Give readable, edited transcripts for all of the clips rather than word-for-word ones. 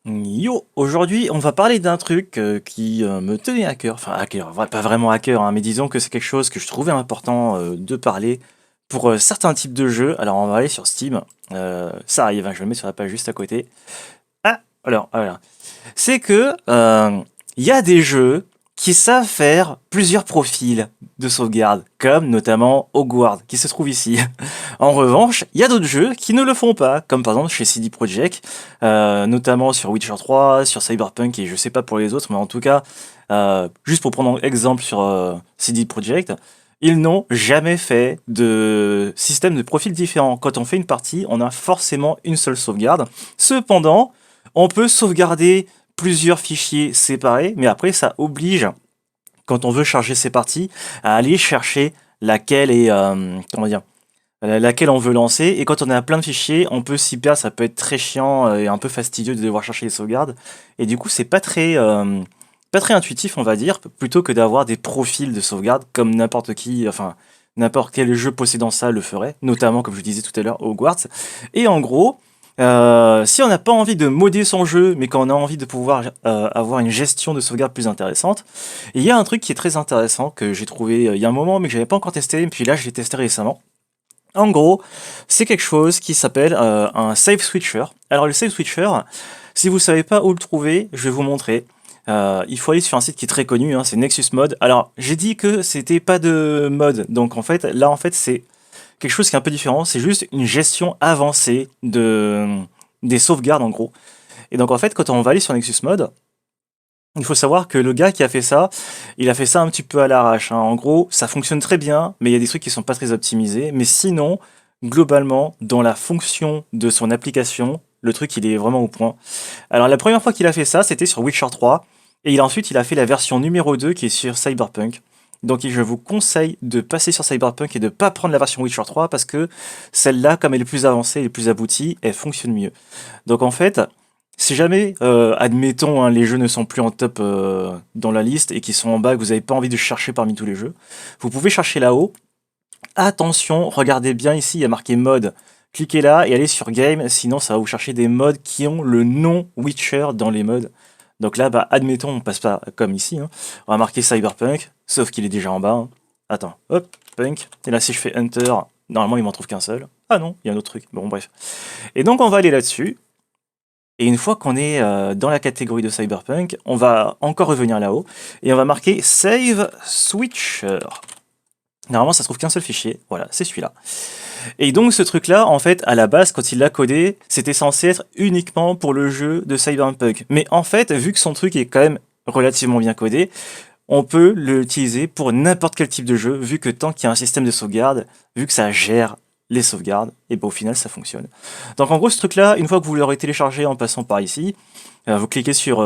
Yo, aujourd'hui on va parler d'un truc qui me tenait à cœur, enfin à cœur, pas vraiment à cœur, hein, mais disons que c'est quelque chose que je trouvais important de parler pour certains types de jeux. Alors on va aller sur Steam. Ça arrive, hein, je le mets sur la page juste à côté. Ah, alors voilà. C'est que il y a des jeux qui savent faire plusieurs profils de sauvegarde, comme notamment Hogwarts, qui se trouve ici. En revanche, il y a d'autres jeux qui ne le font pas, comme par exemple chez CD Projekt, notamment sur Witcher 3, sur Cyberpunk, et je sais pas pour les autres, mais en tout cas, juste pour prendre un exemple sur CD Projekt, ils n'ont jamais fait de système de profil différent. Quand on fait une partie, on a forcément une seule sauvegarde. Cependant, on peut sauvegarder plusieurs fichiers séparés, mais après ça oblige, quand on veut charger ses parties, à aller chercher laquelle est, comment dire, laquelle on veut lancer. Et quand on a plein de fichiers, on peut s'y perdre, ça peut être très chiant et un peu fastidieux de devoir chercher les sauvegardes. Et du coup, c'est pas très intuitif, on va dire, plutôt que d'avoir des profils de sauvegarde comme n'importe qui, enfin n'importe quel jeu possédant ça le ferait, notamment comme je disais tout à l'heure, Hogwarts. Et en gros, si on n'a pas envie de modder son jeu, mais qu'on a envie de pouvoir avoir une gestion de sauvegarde plus intéressante, il y a un truc qui est très intéressant que j'ai trouvé il y a un moment, mais que j'avais pas encore testé, et puis là je l'ai testé récemment. En gros, c'est quelque chose qui s'appelle un save switcher. Alors le save switcher, si vous savez pas où le trouver, je vais vous montrer. Il faut aller sur un site qui est très connu, hein, c'est Nexus Mod. Alors j'ai dit que c'était pas de mode, donc en fait là en fait c'est quelque chose qui est un peu différent. C'est juste une gestion avancée des sauvegardes en gros. Et donc en fait quand on va aller sur Nexus Mod, il faut savoir que le gars qui a fait ça, il a fait ça un petit peu à l'arrache, hein. En gros, ça fonctionne très bien, mais il y a des trucs qui sont pas très optimisés. Mais sinon, globalement, dans la fonction de son application, le truc il est vraiment au point. Alors la première fois qu'il a fait ça, c'était sur Witcher 3, et ensuite il a fait la version numéro 2 qui est sur Cyberpunk. Donc je vous conseille de passer sur Cyberpunk et de pas prendre la version Witcher 3 parce que celle-là, comme elle est plus avancée et plus aboutie, elle fonctionne mieux. Donc en fait, si jamais, admettons, hein, les jeux ne sont plus en top dans la liste et qu'ils sont en bas, que vous n'avez pas envie de chercher parmi tous les jeux, vous pouvez chercher là-haut. Attention, regardez bien ici, il y a marqué mode. Cliquez là et allez sur game, sinon ça va vous chercher des modes qui ont le nom Witcher dans les modes. Donc là, bah, admettons, on passe pas comme ici, hein. On va marquer Cyberpunk, sauf qu'il est déjà en bas, hein. Attends, hop, Punk. Et là, si je fais Enter, normalement, il m'en trouve qu'un seul. Ah non, il y a un autre truc. Bon, bref. Et donc, on va aller là-dessus. Et une fois qu'on est dans la catégorie de Cyberpunk, on va encore revenir là-haut et on va marquer Save Switcher. Normalement, ça se trouve qu'un seul fichier. Voilà, c'est celui-là. Et donc, ce truc-là, en fait, à la base, quand il l'a codé, c'était censé être uniquement pour le jeu de Cyberpunk. Mais en fait, vu que son truc est quand même relativement bien codé, on peut l'utiliser pour n'importe quel type de jeu, vu que tant qu'il y a un système de sauvegarde, vu que ça gère les sauvegardes, et ben au final ça fonctionne. Donc en gros ce truc là, une fois que vous l'aurez téléchargé en passant par ici, vous cliquez sur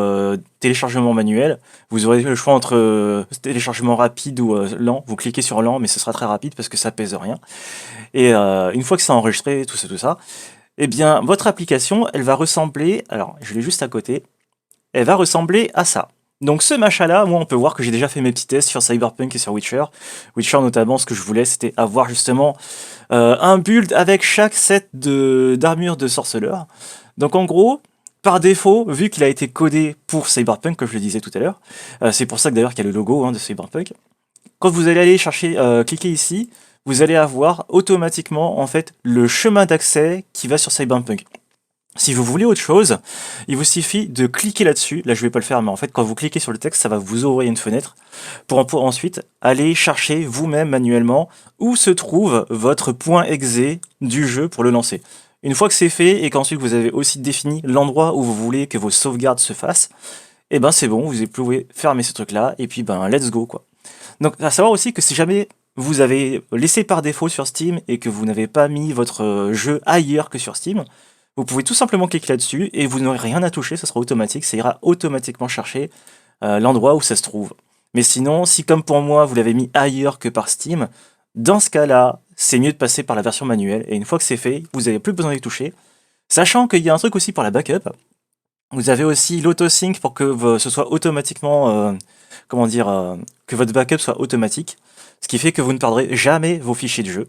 téléchargement manuel, vous aurez le choix entre téléchargement rapide ou lent, vous cliquez sur lent mais ce sera très rapide parce que ça pèse rien. Et une fois que c'est enregistré, tout ça, eh bien votre application elle va ressembler, alors je l'ai juste à côté, elle va ressembler à ça. Donc ce machin-là, moi on peut voir que j'ai déjà fait mes petits tests sur Cyberpunk et sur Witcher. Witcher notamment, ce que je voulais c'était avoir justement un build avec chaque set d'armure de sorceleur. Donc en gros, par défaut, vu qu'il a été codé pour Cyberpunk, comme je le disais tout à l'heure, c'est pour ça que d'ailleurs qu'il y a le logo, hein, de Cyberpunk, quand vous allez aller chercher, cliquer ici, vous allez avoir automatiquement en fait le chemin d'accès qui va sur Cyberpunk. Si vous voulez autre chose, il vous suffit de cliquer là-dessus. Là, je vais pas le faire, mais en fait, quand vous cliquez sur le texte, ça va vous ouvrir une fenêtre pour ensuite aller chercher vous-même manuellement où se trouve votre point exe du jeu pour le lancer. Une fois que c'est fait et qu'ensuite vous avez aussi défini l'endroit où vous voulez que vos sauvegardes se fassent, et ben c'est bon, vous pouvez fermer ce truc-là et puis ben let's go quoi. Donc à savoir aussi que si jamais vous avez laissé par défaut sur Steam et que vous n'avez pas mis votre jeu ailleurs que sur Steam, vous pouvez tout simplement cliquer là-dessus et vous n'aurez rien à toucher, ça sera automatique, ça ira automatiquement chercher l'endroit où ça se trouve. Mais sinon, si comme pour moi, vous l'avez mis ailleurs que par Steam, dans ce cas-là, c'est mieux de passer par la version manuelle. Et une fois que c'est fait, vous n'avez plus besoin d'y toucher. Sachant qu'il y a un truc aussi pour la backup. Vous avez aussi l'autosync pour que ce soit automatiquement, comment dire, que votre backup soit automatique. Ce qui fait que vous ne perdrez jamais vos fichiers de jeu.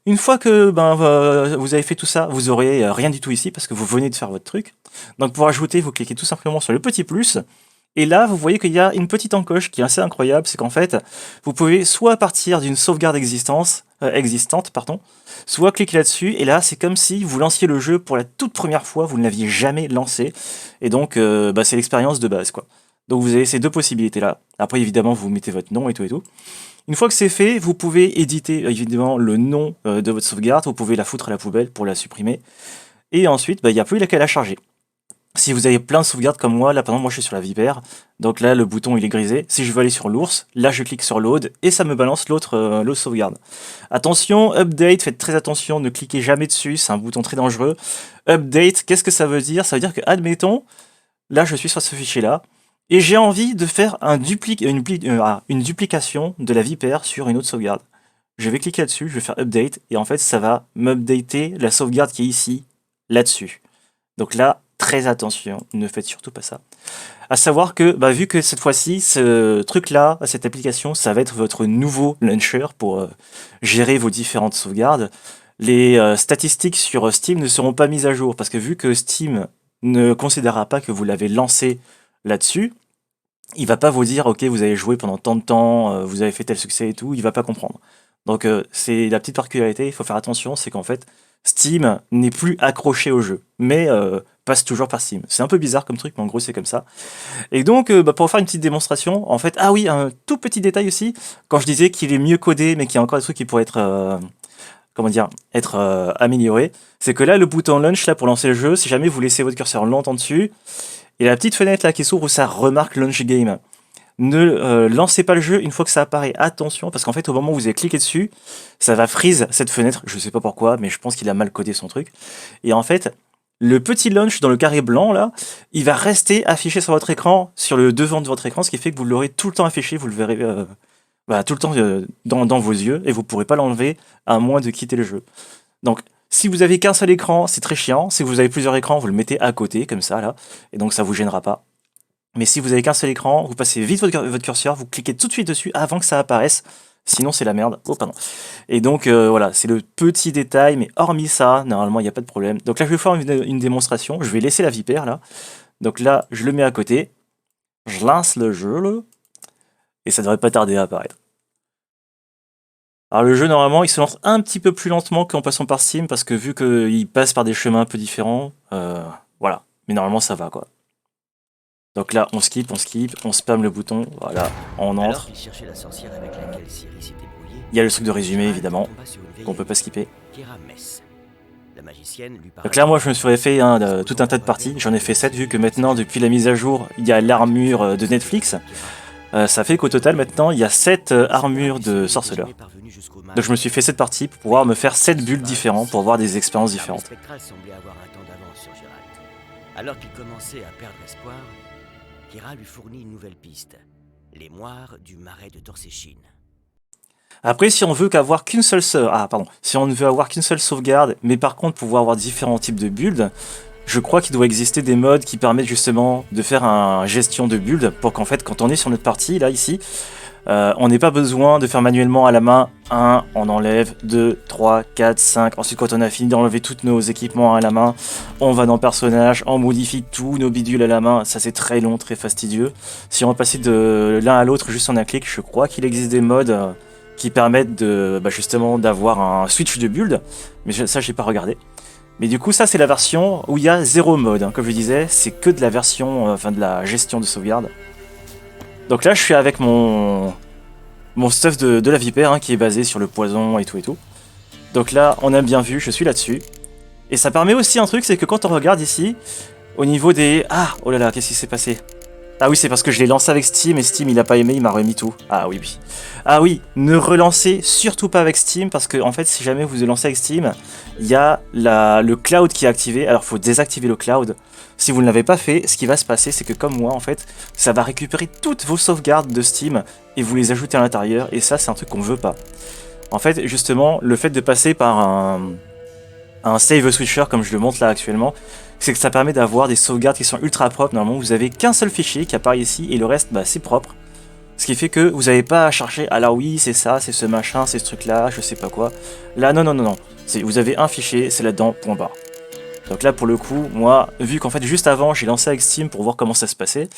Une fois que vous avez fait tout ça, vous aurez rien du tout ici parce que vous venez de faire votre truc. Donc pour ajouter, vous cliquez tout simplement sur le petit plus. Et là, vous voyez qu'il y a une petite encoche qui est assez incroyable, c'est qu'en fait, vous pouvez soit partir d'une sauvegarde existante, soit cliquer là-dessus, et là, c'est comme si vous lanciez le jeu pour la toute première fois, vous ne l'aviez jamais lancé, et donc c'est l'expérience de base, quoi. Donc vous avez ces deux possibilités-là. Après, évidemment, vous mettez votre nom et tout et tout. Une fois que c'est fait, vous pouvez éditer évidemment le nom de votre sauvegarde, vous pouvez la foutre à la poubelle pour la supprimer, et ensuite, il n'y a plus qu'à la charger. Si vous avez plein de sauvegardes comme moi, là par exemple moi je suis sur la vipère, donc là le bouton il est grisé. Si je veux aller sur l'ours, là je clique sur load et ça me balance l'autre sauvegarde. Attention, update, faites très attention, ne cliquez jamais dessus, c'est un bouton très dangereux. Update, qu'est-ce que ça veut dire? Ça veut dire que admettons, là je suis sur ce fichier là, et j'ai envie de faire une duplication de la vipère sur une autre sauvegarde. Je vais cliquer là-dessus, je vais faire update, et en fait ça va m'updater la sauvegarde qui est ici, là-dessus. Donc là, très attention, ne faites surtout pas ça. À savoir que, vu que cette fois-ci, ce truc-là, cette application, ça va être votre nouveau launcher pour gérer vos différentes sauvegardes, les statistiques sur Steam ne seront pas mises à jour, parce que vu que Steam ne considérera pas que vous l'avez lancé là-dessus, il va pas vous dire, ok, vous avez joué pendant tant de temps, vous avez fait tel succès et tout, il va pas comprendre. Donc c'est la petite particularité, il faut faire attention, c'est qu'en fait, Steam n'est plus accroché au jeu, mais passe toujours par Steam. C'est un peu bizarre comme truc, mais en gros c'est comme ça. Et donc, pour faire une petite démonstration, en fait, ah oui, un tout petit détail aussi, quand je disais qu'il est mieux codé, mais qu'il y a encore des trucs qui pourraient être, améliorés, c'est que là, le bouton launch, là, pour lancer le jeu, si jamais vous laissez votre curseur longtemps dessus, et la petite fenêtre là qui s'ouvre où ça remarque launch game. Ne lancez pas le jeu une fois que ça apparaît. Attention, parce qu'en fait, au moment où vous avez cliqué dessus, ça va freeze cette fenêtre. Je sais pas pourquoi, mais je pense qu'il a mal codé son truc. Et en fait, le petit launch dans le carré blanc, là, il va rester affiché sur votre écran, sur le devant de votre écran, ce qui fait que vous l'aurez tout le temps affiché, vous le verrez tout le temps dans vos yeux, et vous pourrez pas l'enlever à moins de quitter le jeu. Donc, si vous avez qu'un seul écran, c'est très chiant. Si vous avez plusieurs écrans, vous le mettez à côté, comme ça, là, et donc ça vous gênera pas. Mais si vous avez qu'un seul écran, vous passez vite votre curseur, vous cliquez tout de suite dessus avant que ça apparaisse. Sinon, c'est la merde. Oh, pardon. Et donc, voilà, c'est le petit détail, mais hormis ça, normalement, il n'y a pas de problème. Donc là, je vais faire une démonstration. Je vais laisser la vipère, là. Donc là, je le mets à côté. Je lance le jeu, là. Et ça devrait pas tarder à apparaître. Alors le jeu, normalement, il se lance un petit peu plus lentement qu'en passant par Steam, parce que vu qu'il passe par des chemins un peu différents, voilà. Mais normalement, ça va, quoi. Donc là, on skip, on spam le bouton, voilà, on entre. Il y a le truc de résumé, évidemment, qu'on peut pas skipper. Donc là, moi, je me suis fait tout un tas de parties. J'en ai fait 7, vu que maintenant, depuis la mise à jour, il y a l'armure de Netflix. Ça fait qu'au total, maintenant, il y a 7 armures de sorceleur. Donc je me suis fait 7 parties pour pouvoir me faire 7 bulles différentes, pour avoir des expériences différentes. Alors qu'il commençait à perdre espoir, Kira lui fournit une nouvelle piste, les moires du marais de Torséchine. Après, si on veut qu'avoir qu'une seule si on ne veut avoir qu'une seule sauvegarde, mais par contre pouvoir avoir différents types de builds, je crois qu'il doit exister des modes qui permettent justement de faire un gestion de build pour qu'en fait, quand on est sur notre partie, là, ici, on n'ait pas besoin de faire manuellement à la main 1, on enlève 2, 3, 4, 5. Ensuite, quand on a fini d'enlever tous nos équipements à la main, on va dans personnage, on modifie tous nos bidules à la main. Ça, c'est très long, très fastidieux. Si on passe de l'un à l'autre juste en un clic, je crois qu'il existe des modes qui permettent justement d'avoir un switch de build. Mais ça, j'ai pas regardé. Mais du coup, ça, c'est la version où il y a 0 mode. Comme je disais, c'est que de la version, de la gestion de sauvegarde. Donc là, je suis avec mon stuff de la vipère, qui est basé sur le poison et tout et tout. Donc là, on a bien vu, je suis là-dessus. Et ça permet aussi un truc, c'est que quand on regarde ici, au niveau des... Ah, oh là là, qu'est-ce qui s'est passé? Ah oui, c'est parce que je l'ai lancé avec Steam, et Steam, il a pas aimé, il m'a remis tout. Ah oui, oui. Ah oui, ne relancez surtout pas avec Steam, parce que, en fait, si jamais vous le lancez avec Steam, il y a le cloud qui est activé. Alors, il faut désactiver le cloud. Si vous ne l'avez pas fait, ce qui va se passer, c'est que comme moi, en fait, ça va récupérer toutes vos sauvegardes de Steam et vous les ajouter à l'intérieur. Et ça, c'est un truc qu'on veut pas. En fait, justement, le fait de passer par un save switcher, comme je le montre là actuellement, c'est que ça permet d'avoir des sauvegardes qui sont ultra propres. Normalement, vous avez qu'un seul fichier qui apparaît ici et le reste, c'est propre. Ce qui fait que vous n'avez pas à chercher, alors oui, c'est ça, c'est ce machin, c'est ce truc-là, je sais pas quoi. Là, non, non, non, non. Vous avez un fichier, c'est là-dedans, point barre. Donc là, pour le coup, moi, vu qu'en fait, juste avant, j'ai lancé avec Steam pour voir comment ça se passait,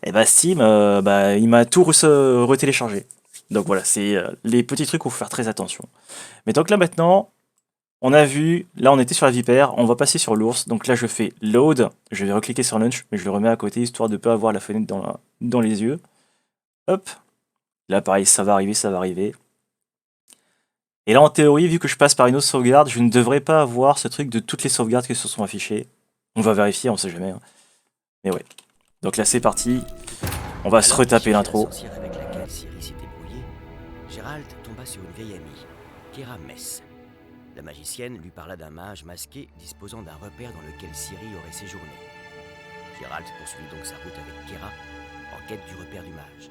et bah Steam, il m'a tout retéléchargé. Donc voilà, c'est les petits trucs où il faut faire très attention. Mais donc là, maintenant, on a vu, là, on était sur la vipère, on va passer sur l'ours. Donc là, je fais load, je vais recliquer sur launch, mais je le remets à côté, histoire de ne pas avoir la fenêtre dans les yeux. Hop. Là, pareil, ça va arriver, ça va arriver. Et là, en théorie, vu que je passe par une autre sauvegarde, je ne devrais pas avoir ce truc de toutes les sauvegardes qui se sont affichées. On va vérifier, on sait jamais. Hein. Mais ouais. Donc là, c'est parti. On va se retaper l'intro. Avec laquelle Ciri s'était brouillée, Gérald tomba sur une vieille amie, Kera Mess. La magicienne lui parla d'un mage masqué disposant d'un repère dans lequel Ciri aurait séjourné. Gérald poursuivit donc sa route avec Kera, en quête du repère du mage.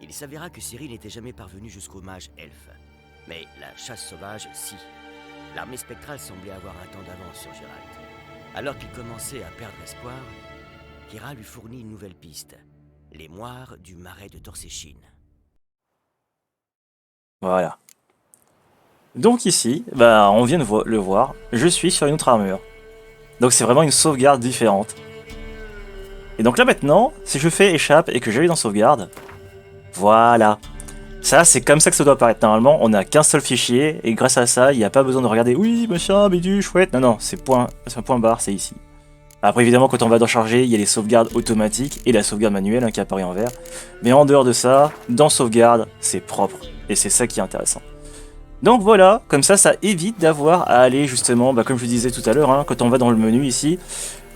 Il s'avéra que Ciri n'était jamais parvenue jusqu'au mage elfe. Mais la chasse sauvage, si. L'armée spectrale semblait avoir un temps d'avance sur Gérald. Alors qu'il commençait à perdre espoir, Kera lui fournit une nouvelle piste. Les moires du marais de Torséchine. Voilà. Donc ici, bah, on vient de le voir, je suis sur une autre armure. Donc c'est vraiment une sauvegarde différente. Et donc là maintenant, si je fais échappe et que j'allais dans sauvegarde, voilà. Ça, c'est comme ça que ça doit apparaître. Normalement, on n'a qu'un seul fichier, et grâce à ça, il n'y a pas besoin de regarder, oui, machin, bidule, chouette. Non, non, c'est un point barre, c'est ici. Après, évidemment, quand on va dans charger, il y a les sauvegardes automatiques et la sauvegarde manuelle hein, qui apparaît en vert. Mais en dehors de ça, dans sauvegarde, c'est propre. Et c'est ça qui est intéressant. Donc voilà, comme ça évite d'avoir à aller justement, bah, comme je disais tout à l'heure, hein, quand on va dans le menu ici,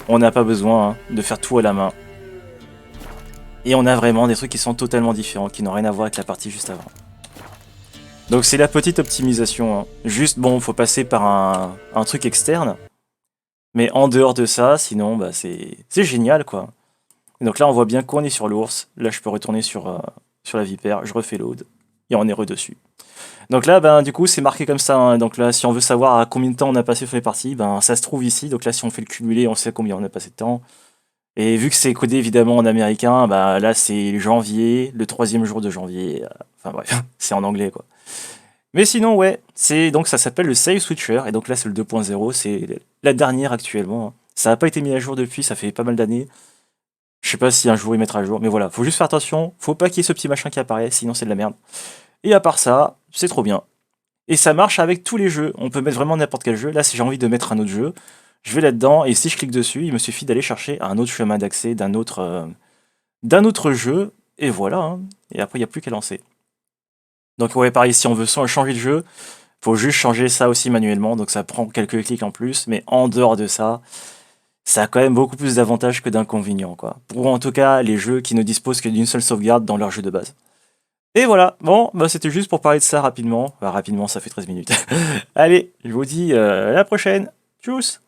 on n'a pas besoin hein, de faire tout à la main. Et on a vraiment des trucs qui sont totalement différents, qui n'ont rien à voir avec la partie juste avant. Donc c'est la petite optimisation. Hein. Juste, bon, faut passer par un truc externe. Mais en dehors de ça, sinon, bah, c'est génial, quoi. Et donc là, on voit bien qu'on est sur l'ours. Là, je peux retourner sur la vipère. Je refais load. Et on est redessus. Donc là, ben, du coup, c'est marqué comme ça. Hein. Donc là, si on veut savoir à combien de temps on a passé sur les parties, ben, ça se trouve ici. Donc là, si on fait le cumulé, on sait combien on a passé de temps. Et vu que c'est codé évidemment en américain, bah là c'est janvier, le 3e jour de janvier. Enfin bref, c'est en anglais quoi. Mais sinon ouais, donc ça s'appelle le Save Switcher et donc là c'est le 2.0, c'est la dernière actuellement. Ça n'a pas été mis à jour depuis, ça fait pas mal d'années. Je sais pas si un jour ils mettra à jour, mais voilà, faut juste faire attention, faut pas qu'il y ait ce petit machin qui apparaît, sinon c'est de la merde. Et à part ça, c'est trop bien. Et ça marche avec tous les jeux, on peut mettre vraiment n'importe quel jeu. Là si j'ai envie de mettre un autre jeu, je vais là-dedans et si je clique dessus, il me suffit d'aller chercher un autre chemin d'accès d'un autre jeu et voilà. Hein. Et après, il n'y a plus qu'à lancer. Donc ouais, pareil, si on veut changer de jeu, faut juste changer ça aussi manuellement. Donc ça prend quelques clics en plus, mais en dehors de ça, ça a quand même beaucoup plus d'avantages que d'inconvénients, quoi. Pour en tout cas les jeux qui ne disposent que d'une seule sauvegarde dans leur jeu de base. Et voilà, bon, bah c'était juste pour parler de ça rapidement. Bah, rapidement, ça fait 13 minutes. Allez, je vous dis à la prochaine. Tchuss!